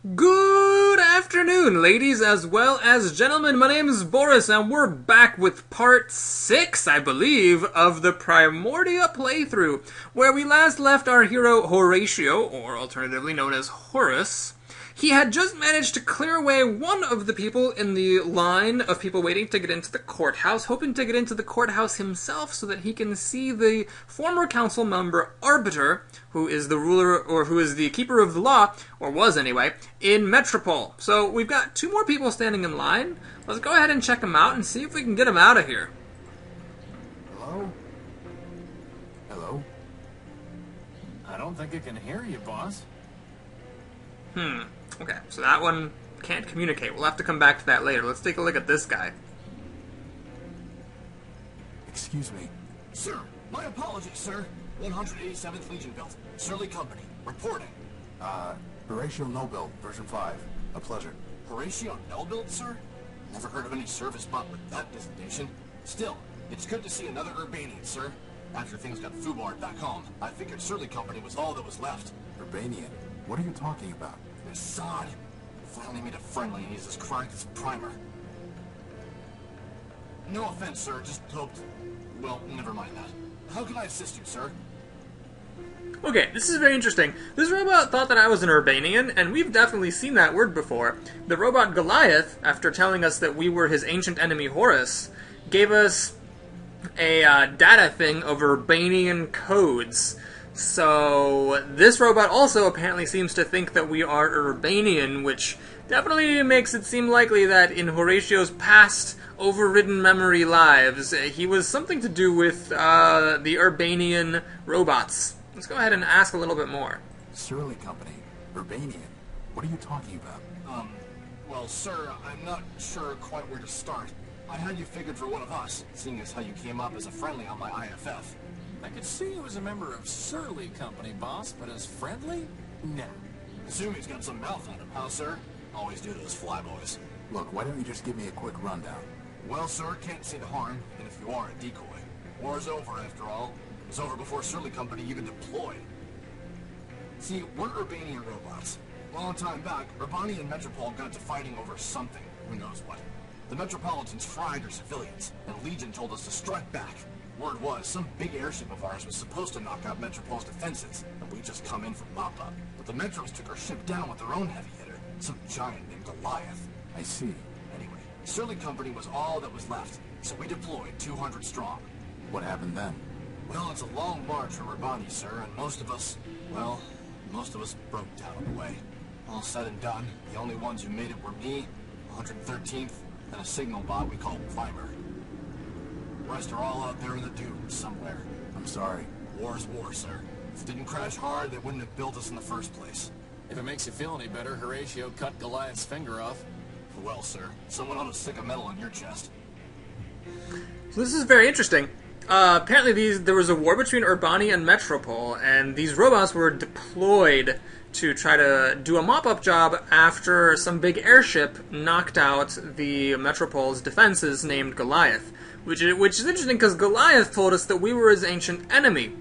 Good afternoon, ladies as well as gentlemen. My name is Boris, and we're back with part 6, I believe, of the Primordia playthrough, where we last left our hero Horatio, or alternatively known as Horace. He had just managed to clear away one of the people in the line of people waiting to get into the courthouse, hoping to get into the courthouse himself so that he can see the former council member Arbiter, who is the ruler, or who is the keeper of the law, or was anyway, in Metropole. So we've got 2 more people standing in line. Let's go ahead and check them out and see if we can get them out of here. Hello? Hello? I don't think I can hear you, boss. Okay, so that one can't communicate. We'll have to come back to that later. Let's take a look at this guy. Excuse me. Sir, my apologies, sir. 187th Legion built. Surly Company. Reporting. Horatio Noble, version 5. A pleasure. Horatio Noble, sir? Never heard of any service bot with that designation. Still, it's good to see another Urbanian, sir. After things got foobarred back home, I figured Surly Company was all that was left. Urbanian? What are you talking about? Assad. Finally made a friendly and he's as cracked as Primer. No offense, sir. Just hoped... Well, never mind that. How can I assist you, sir? Okay, this is very interesting. This robot thought that I was an Urbanian, and we've definitely seen that word before. The robot Goliath, after telling us that we were his ancient enemy Horus, gave us a data thing of Urbanian codes. So this robot also apparently seems to think that we are Urbanian, which definitely makes it seem likely that in Horatio's past overridden memory lives, he was something to do with the Urbanian robots. Let's go ahead and ask a little bit more. Surly Company. Urbanian. What are you talking about? Well, sir, I'm not sure quite where to start. I had you figured for one of us, seeing as how you came up as a friendly on my IFF. I could see you as a member of Surly Company, boss, but as friendly? Nah. Assume he's got some mouth on him, huh, sir? Always do those flyboys. Look, why don't you just give me a quick rundown? Well, sir, can't see the harm, and if you are a decoy. War's over, after all. It was over before Surly Company even deployed. See, we're Urbanian robots. Long time back, Urbani and Metropole got to fighting over something. Who knows what. The Metropolitans fried our civilians, and Legion told us to strike back. Word was, some big airship of ours was supposed to knock out Metropole's defenses, and we just come in for mop-up. But the Metros took our ship down with their own heavy hitter, some giant named Goliath. I see. Anyway, Surly Company was all that was left, so we deployed 200 strong. What happened then? Well, it's a long march from Urbani, sir, and most of us broke down on the way. All said and done, the only ones who made it were me, 113th, and a signal bot we call Primer. The rest are all out there in the dunes somewhere. I'm sorry. War's war, sir. If it didn't crash hard, they wouldn't have built us in the first place. If it makes you feel any better, Horatio cut Goliath's finger off. Well, sir, someone ought to stick a medal in your chest. So this is very interesting. Apparently there was a war between Urbani and Metropole, and these robots were deployed to try to do a mop-up job after some big airship knocked out the Metropole's defenses named Goliath. Which is interesting because Goliath told us that we were his ancient enemy.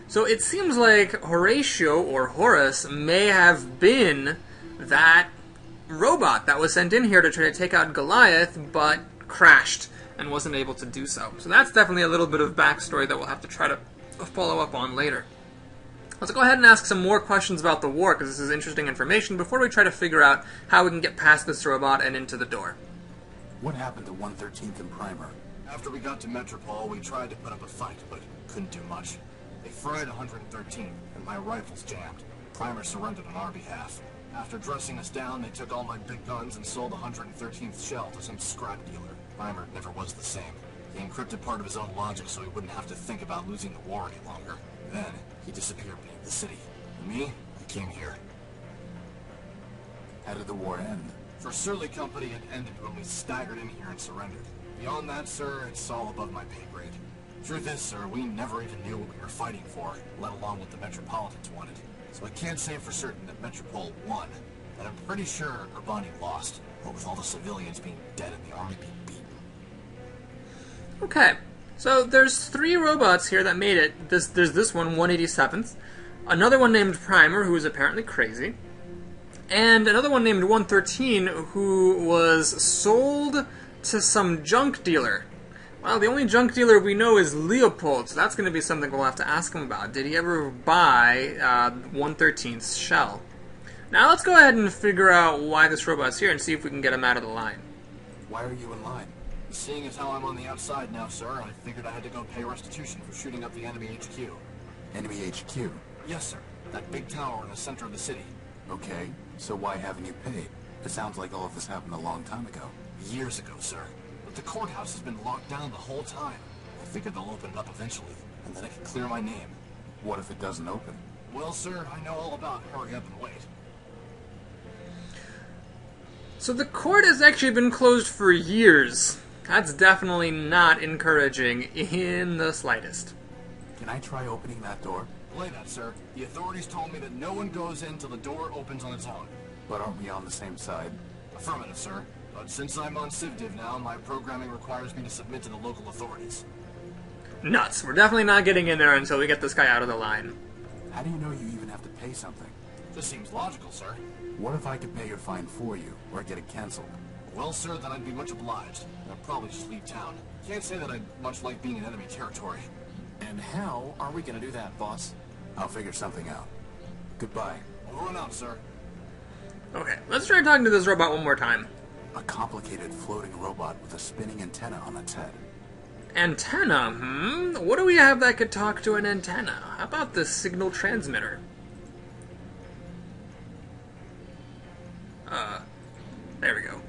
So it seems like Horatio, or Horus, may have been that robot that was sent in here to try to take out Goliath, but crashed and wasn't able to do so. So that's definitely a little bit of backstory that we'll have to try to follow up on later. Let's go ahead and ask some more questions about the war, because this is interesting information, before we try to figure out how we can get past this robot and into the door. What happened to 113th and Primer? After we got to Metropole, we tried to put up a fight, but couldn't do much. They fried 113, and my rifles jammed. Primer surrendered on our behalf. After dressing us down, they took all my big guns and sold the 113th shell to some scrap dealer. Primer never was the same. He encrypted part of his own logic so he wouldn't have to think about losing the war any longer. Then, he disappeared beneath the city. And me, I came here. How did the war end? For Surly Company, it ended when we staggered in here and surrendered. Beyond that, sir, it's all above my pay grade. Truth is, sir, we never even knew what we were fighting for, let alone what the Metropolitans wanted. So I can't say for certain that Metropole won, but I'm pretty sure Urbani lost, what with all the civilians being dead and the army being beaten. Okay, so there's 3 robots here that made it. There's this one, 187th, another one named Primer, who is apparently crazy, and another one named 113 who was sold to some junk dealer. Well, the only junk dealer we know is Leopold, so that's going to be something we'll have to ask him about. Did he ever buy 113's shell? Now let's go ahead and figure out why this robot's here and see if we can get him out of the line. Why are you in line? Seeing as how I'm on the outside now, sir, I figured I had to go pay restitution for shooting up the enemy HQ. Enemy HQ. Yes, sir. That big tower in the center of the city. Okay, so why haven't you paid? It sounds like all of this happened a long time ago. Years ago, sir. But the courthouse has been locked down the whole time. I figured they'll open it up eventually, and then I can clear my name. What if it doesn't open? Well, sir, I know all about hurry up and wait. So the court has actually been closed for years. That's definitely not encouraging in the slightest. Can I try opening that door? Play that, sir. The authorities told me that no one goes in till the door opens on its own. But aren't we on the same side? Affirmative, sir. But since I'm on CivDiv now, my programming requires me to submit to the local authorities. Nuts. We're definitely not getting in there until we get this guy out of the line. How do you know you even have to pay something? This seems logical, sir. What if I could pay your fine for you, or get it cancelled? Well, sir, then I'd be much obliged. I'd probably just leave town. Can't say that I'd much like being in enemy territory. And how are we gonna do that, boss? I'll figure something out. Goodbye. Over and out, sir. Okay, let's try talking to this robot one more time. A complicated floating robot with a spinning antenna on its head. Antenna, What do we have that could talk to an antenna? How about the signal transmitter? There we go.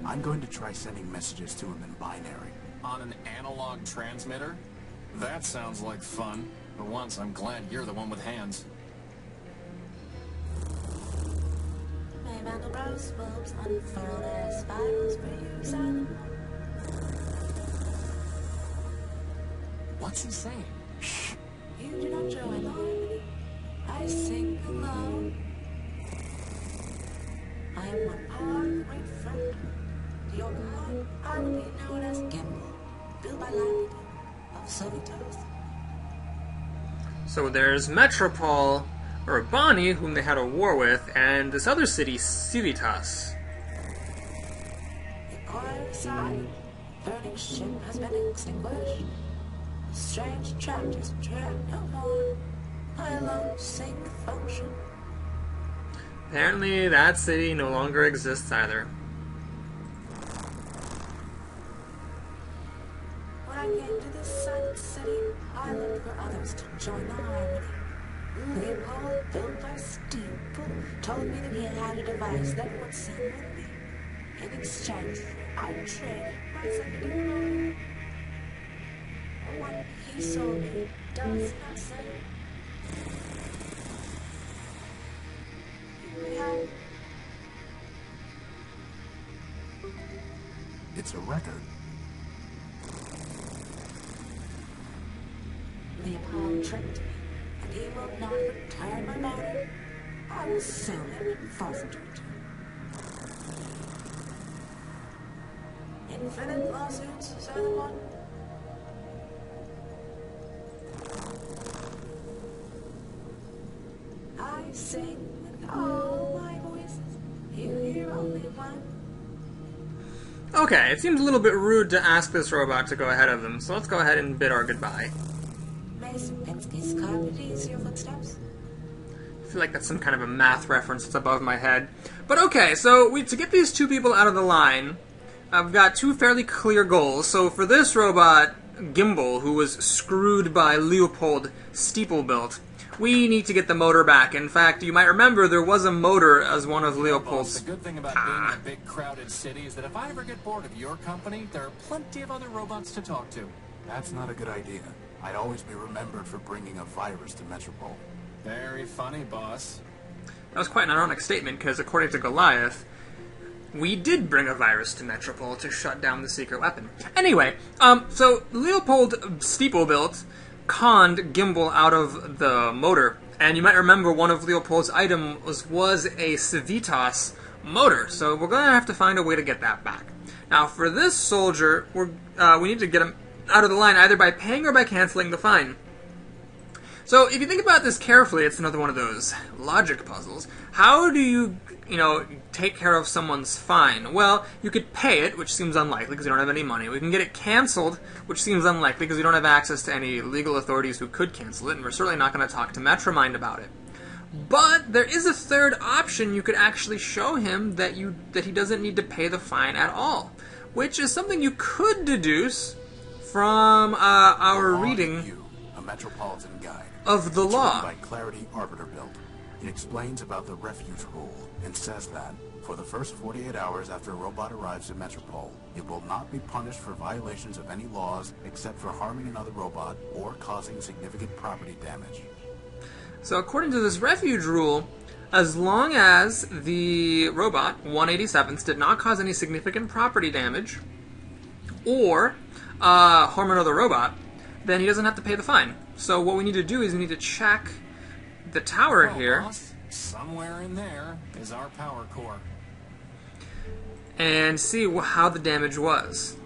I'm going to try sending messages to him in binary. On an analog transmitter? That sounds like fun. For once, I'm glad you're the one with hands. What's he saying? Shh. You do not join the harmony. I sing alone. I am one hard, great friend. To your God, I will be known as Gimbal, built by Land of Sovitos. So there's Metropol, Urbani, whom they had a war with, and this other city, Civitas. The quiet side, burning ship has been extinguished. Strange chapters tread no more. I alone sing function. Apparently that city no longer exists either. When I came to this silent city, I looked for others to join the harmony. Leopold, built by Steeple, told me that he had a device that would sing with me. In exchange, I'd trade my second. What he sold me does not say. Here we have. It's a record. Leopold tricked me, and he will not return my matter. I will sue him and force him to return. Infinite lawsuits, said the one. I sing with all my voices. You hear only one. Okay, it seems a little bit rude to ask this robot to go ahead of them, so let's go ahead and bid our goodbye. May Sapinski's carpet ease your footsteps. I feel like that's some kind of a math reference that's above my head. But okay, so to get these two people out of the line, I've got two fairly clear goals. So for this robot, Gimbal, who was screwed by Leopold Steeplebuilt, we need to get the motor back. In fact, you might remember there was a motor as one of Leopold's... The good thing about being in a big crowded city is that if I ever get bored of your company, there are plenty of other robots to talk to. That's not a good idea. I'd always be remembered for bringing a virus to Metropole. Very funny, boss. That was quite an ironic statement, because according to Goliath, we did bring a virus to Metropole to shut down the secret weapon. Anyway, so Leopold Steeplebuilt conned Gimbal out of the motor, and you might remember one of Leopold's items was a Civitas motor, so we're going to have to find a way to get that back. Now, for this soldier, we need to get him out of the line either by paying or by canceling the fine. So if you think about this carefully, it's another one of those logic puzzles. How do you take care of someone's fine? Well, you could pay it, which seems unlikely because you don't have any money. We can get it canceled, which seems unlikely because we don't have access to any legal authorities who could cancel it, and we're certainly not going to talk to Metromind about it. But there is a third option. You could actually show him that he doesn't need to pay the fine at all, which is something you could deduce from our reading a Metropolitan Guide of the it's law. written by Clarity Arbiter built. It explains about the refuge rule and says that for the first 48 hours after a robot arrives at Metropole, it will not be punished for violations of any laws except for harming another robot or causing significant property damage. So according to this refuge rule, as long as the robot, 187th, did not cause any significant property damage or harm another robot, then he doesn't have to pay the fine. So what we need to do is we need to check the tower here. Boss, somewhere in there is our power core. And see how the damage was.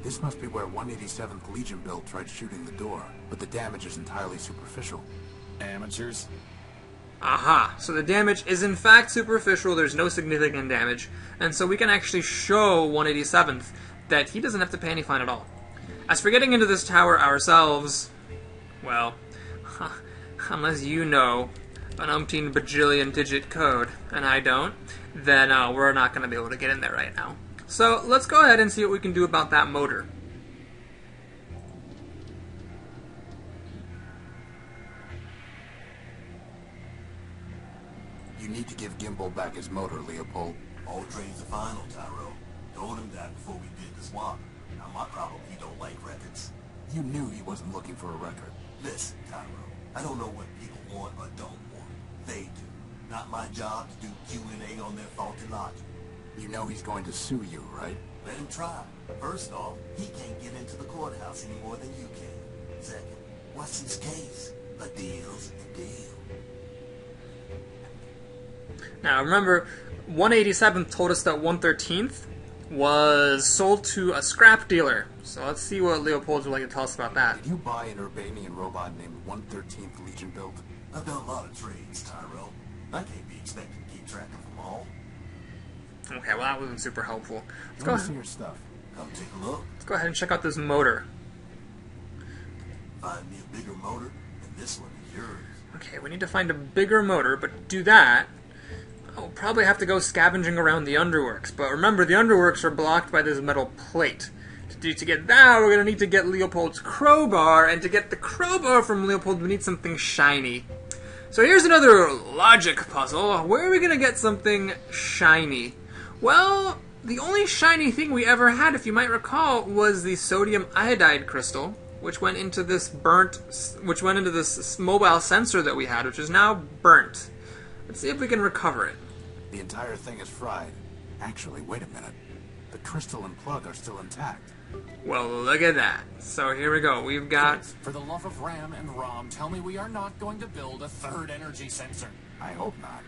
This must be where 187th Legion build tried shooting the door, but the damage is entirely superficial. Amateurs. Aha, so the damage is in fact superficial, there's no significant damage, and so we can actually show 187th that he doesn't have to pay any fine at all. As for getting into this tower ourselves, well, unless you know an umpteen bajillion digit code, and I don't, then we're not going to be able to get in there right now. So let's go ahead and see what we can do about that motor. You need to give Gimbal back his motor, Leopold. All trains are final, Tyro. Told him that before we did the swap. Now my problem, he don't like records. You knew he wasn't looking for a record. Listen, Tyro, I don't know what people want or don't want. They do. Not my job to do Q&A on their faulty logic. You know he's going to sue you, right? Let him try. First off, he can't get into the courthouse any more than you can. Second, what's his case? A deal's a deal. Now remember, 187th told us that 113th was sold to a scrap dealer. So let's see what Leopold would like to tell us about that. Did you buy an Urbanian robot named 113th Legion build? I've done a lot of trades, Tyro. I can't be expected to keep track of them all. Okay, well that wasn't super helpful. Let me see your stuff. Come take a look. Let's go ahead and check out this motor. Find me a bigger motor, and this one is yours. Okay, we need to find a bigger motor, but to do that, I'll probably have to go scavenging around the underworks. But remember, the underworks are blocked by this metal plate. To get that, we're going to need to get Leopold's crowbar, and to get the crowbar from Leopold, we need something shiny. So here's another logic puzzle. Where are we going to get something shiny? Well, the only shiny thing we ever had, if you might recall, was the sodium iodide crystal, which went into this mobile sensor that we had, which is now burnt. Let's see if we can recover it. The entire thing is fried. Actually, wait a minute. The crystal and plug are still intact. Well, look at that. So here we go. We've got... For the love of RAM and ROM, tell me we are not going to build a third energy sensor. I hope not.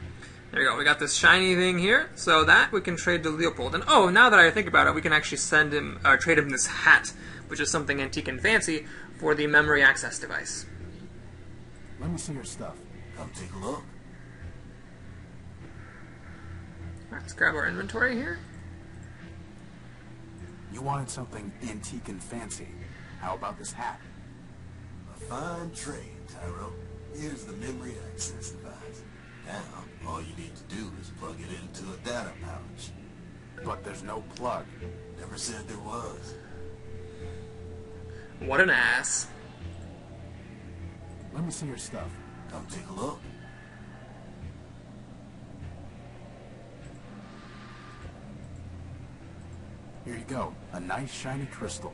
There you go. We got this shiny thing here. So that we can trade to Leopold. And oh, now that I think about it, we can actually send him, trade him this hat, which is something antique and fancy, for the memory access device. Let me see your stuff. Come take a look. Let's grab our inventory here. You wanted something antique and fancy. How about this hat? A fine trade, Tyro. Here's the memory access device. Now, all you need to do is plug it into a data pouch. But there's no plug. Never said there was. What an ass. Let me see your stuff. Come take a look. Here you go. A nice shiny crystal.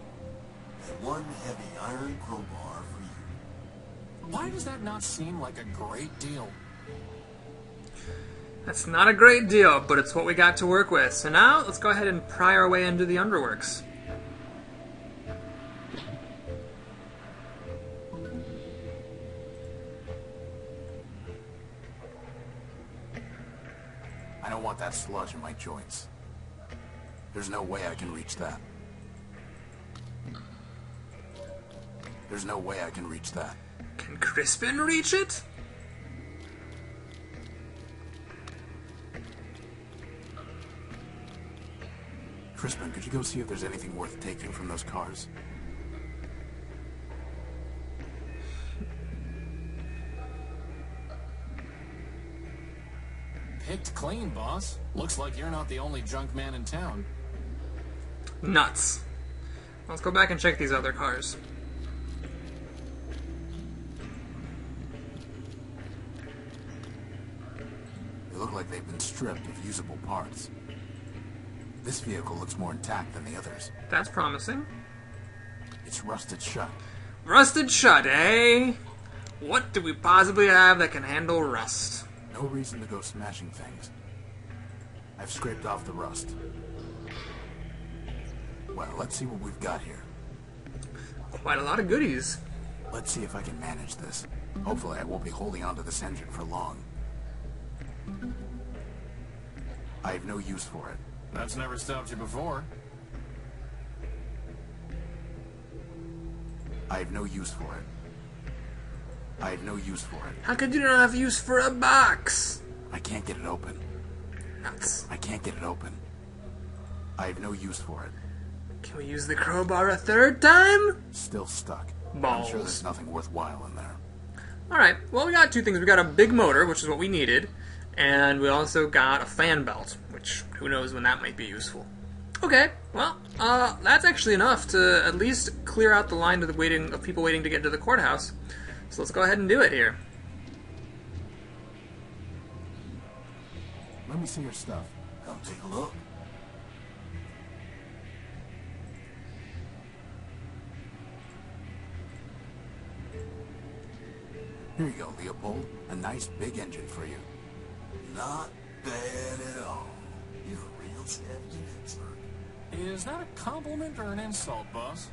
And one heavy iron crowbar for you. Why does that not seem like a great deal? That's not a great deal, but it's what we got to work with. So now, let's go ahead and pry our way into the underworks. I don't want that sludge in my joints. There's no way I can reach that. There's no way I can reach that. Can Crispin reach it? Crispin, could you go see if there's anything worth taking from those cars? Picked clean, boss. Looks like you're not the only junk man in town. Nuts. Let's go back and check these other cars. They look like they've been stripped of usable parts. This vehicle looks more intact than the others. That's promising. It's rusted shut. Rusted shut, eh? What do we possibly have that can handle rust? No reason to go smashing things. I've scraped off the rust. Well, let's see what we've got here. Quite a lot of goodies. Let's see if I can manage this. Hopefully I won't be holding onto this engine for long. I have no use for it. That's never stopped you before. I have no use for it. I have no use for it. How could you not have use for a box? I can't get it open. Nuts. I can't get it open. I have no use for it. Can we use the crowbar a third time? Still stuck. Balls. I'm sure there's nothing worthwhile in there. Alright, well we got two things. We got a big motor, which is what we needed, and we also got a fan belt, which who knows when that might be useful. Okay, well, that's actually enough to at least clear out the line of people waiting to get to the courthouse. So let's go ahead and do it here. Let me see your stuff. Come take a look. Here you go, Leopold. A nice big engine for you. Not bad at all. You're a real scavenging expert. Is that a compliment or an insult, boss?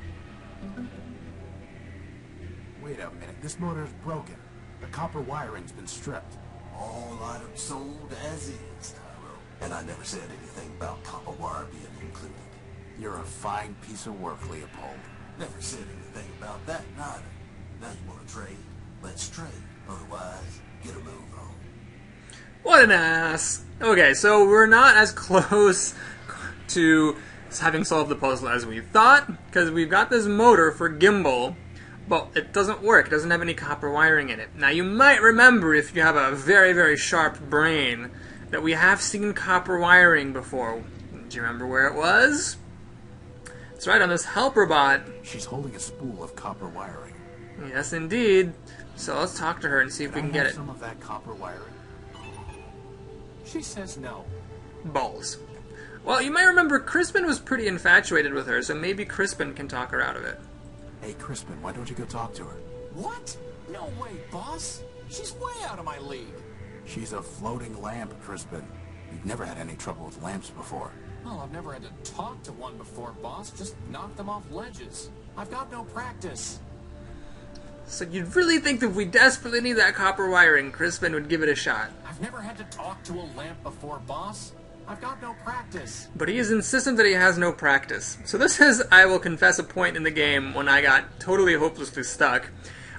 Wait a minute, this motor is broken. The copper wiring's been stripped. All items sold as is, Tyro. And I never said anything about copper wire being included. You're a fine piece of work, Leopold. Never said anything about that neither. Now you want to trade? Let's trade. Otherwise, get a move on. What an ass! Okay, so we're not as close to having solved the puzzle as we thought, because we've got this motor for gimbal, but it doesn't work. It doesn't have any copper wiring in it. Now, you might remember, if you have a very, very sharp brain, that we have seen copper wiring before. Do you remember where it was? That's right, on this helper bot. She's holding a spool of copper wiring. Yes, indeed. So let's talk to her and see if we can get it. Some of that copper wiring. She says no. Balls. Well, you might remember Crispin was pretty infatuated with her, so maybe Crispin can talk her out of it. Hey, Crispin, why don't you go talk to her? What? No way, boss. She's way out of my league. She's a floating lamp, Crispin. You've never had any trouble with lamps before. Well, I've never had to talk to one before, boss. Just knock them off ledges. I've got no practice. So you'd really think that if we desperately need that copper wiring, Crispin would give it a shot. I've never had to talk to a lamp before, boss. I've got no practice. But he is insistent that he has no practice. So this is, I will confess, a point in the game when I got totally hopelessly stuck.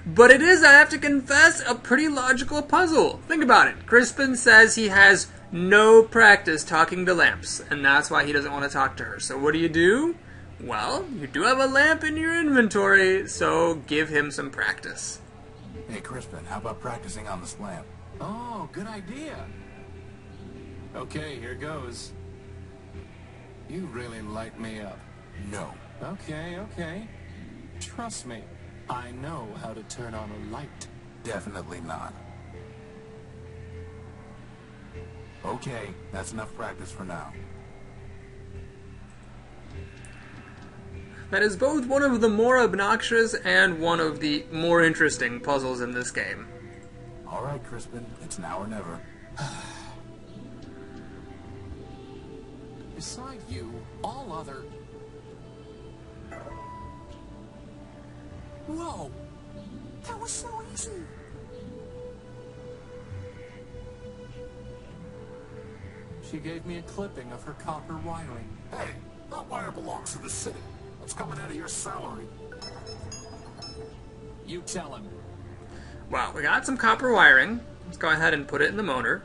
But it is, I have to confess, a pretty logical puzzle. Think about it. Crispin says he has no practice talking to lamps, and that's why he doesn't want to talk to her. So what do? Well, you do have a lamp in your inventory, so give him some practice. Hey, Crispin, how about practicing on this lamp? Oh, good idea. Okay, here goes. You really light me up. No. Okay. Trust me, I know how to turn on a light. Definitely not. Okay, that's enough practice for now. That is both one of the more obnoxious and one of the more interesting puzzles in this game. All right, Crispin, it's now or never. Beside you, all other... Whoa! That was so easy! She gave me a clipping of her copper wiring. Hey, that wire belongs to the city. It's coming out of your salary. You tell him. Well, we got some copper wiring. Let's go ahead and put it in the motor.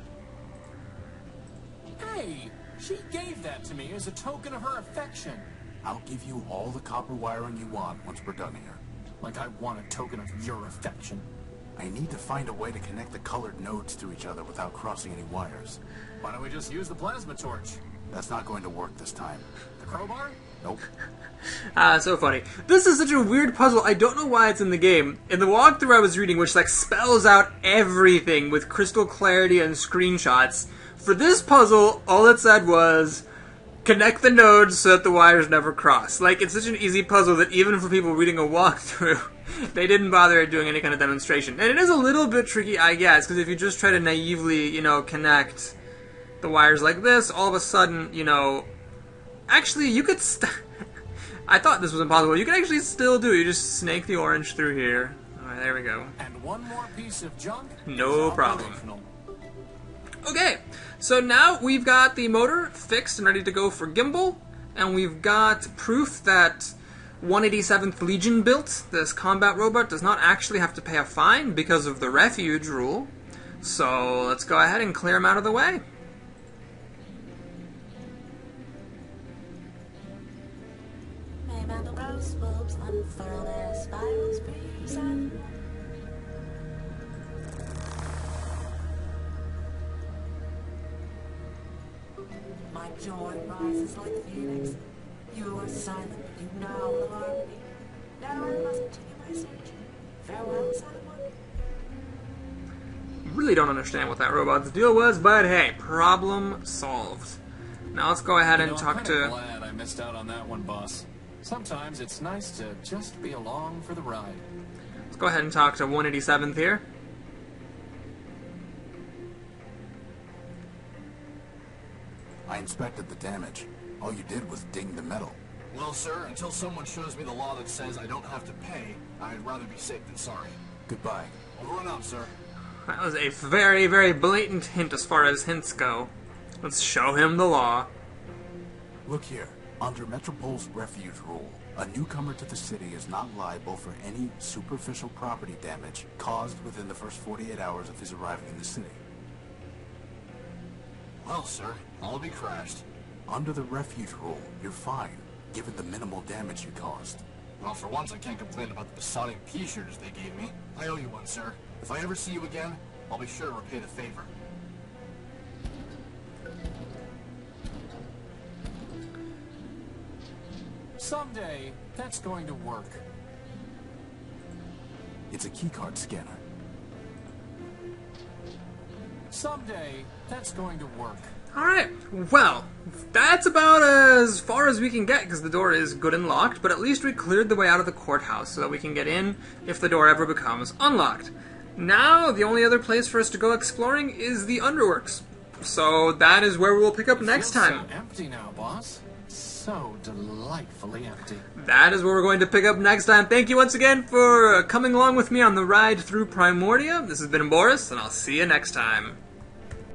Hey, she gave that to me as a token of her affection. I'll give you all the copper wiring you want once we're done here. Like I want a token of your affection. I need to find a way to connect the colored nodes to each other without crossing any wires. Why don't we just use the plasma torch? That's not going to work this time. The crowbar? Nope. So funny. This is such a weird puzzle. I don't know why it's in the game. In the walkthrough I was reading, which like spells out everything with crystal clarity and screenshots, for this puzzle, all it said was, connect the nodes so that the wires never cross. Like, it's such an easy puzzle that even for people reading a walkthrough, they didn't bother doing any kind of demonstration. And it is a little bit tricky, I guess, because if you just try to naively, you know, connect the wires like this, all of a sudden, you know, actually, you could I thought this was impossible. You can actually still do it. You just snake the orange through here. Alright, there we go. And one more piece of junk? No problem. Okay, so now we've got the motor fixed and ready to go for gimbal, and we've got proof that 187th Legion built this combat robot does not actually have to pay a fine because of the refuge rule. So let's go ahead and clear him out of the way. May metal rose bulbs unfurl their spirals, breathe silent. My joy rises like the phoenix. You are silent, but you now will harm me. Now I must continue my search. Farewell, silent one. Really don't understand what that robot's deal was, but hey, problem solved. Now let's go ahead and talk I'm to... glad I missed out on that one, boss. Sometimes it's nice to just be along for the ride. Let's go ahead and talk to 187th here. I inspected the damage. All you did was ding the metal. Well, sir, until someone shows me the law that says I don't have to pay, I'd rather be safe than sorry. Goodbye. Over and out, sir. That was a very, very blatant hint as far as hints go. Let's show him the law. Look here. Under Metropol's refuge rule, a newcomer to the city is not liable for any superficial property damage caused within the first 48 hours of his arriving in the city. Well, sir, I'll be crashed. Under the refuge rule, you're fine, given the minimal damage you caused. Well, for once, I can't complain about the besotting pea-shooters they gave me. I owe you one, sir. If I ever see you again, I'll be sure to repay the favor. Someday, that's going to work. It's a keycard scanner. Someday, that's going to work. Alright, well, that's about as far as we can get because the door is good and locked, but at least we cleared the way out of the courthouse so that we can get in if the door ever becomes unlocked. Now, the only other place for us to go exploring is the Underworks. So that is where we will pick up next time. So empty now, boss. So delightfully empty. That is where we're going to pick up next time. Thank you once again for coming along with me on the ride through Primordia. This has been Boris, and I'll see you next time.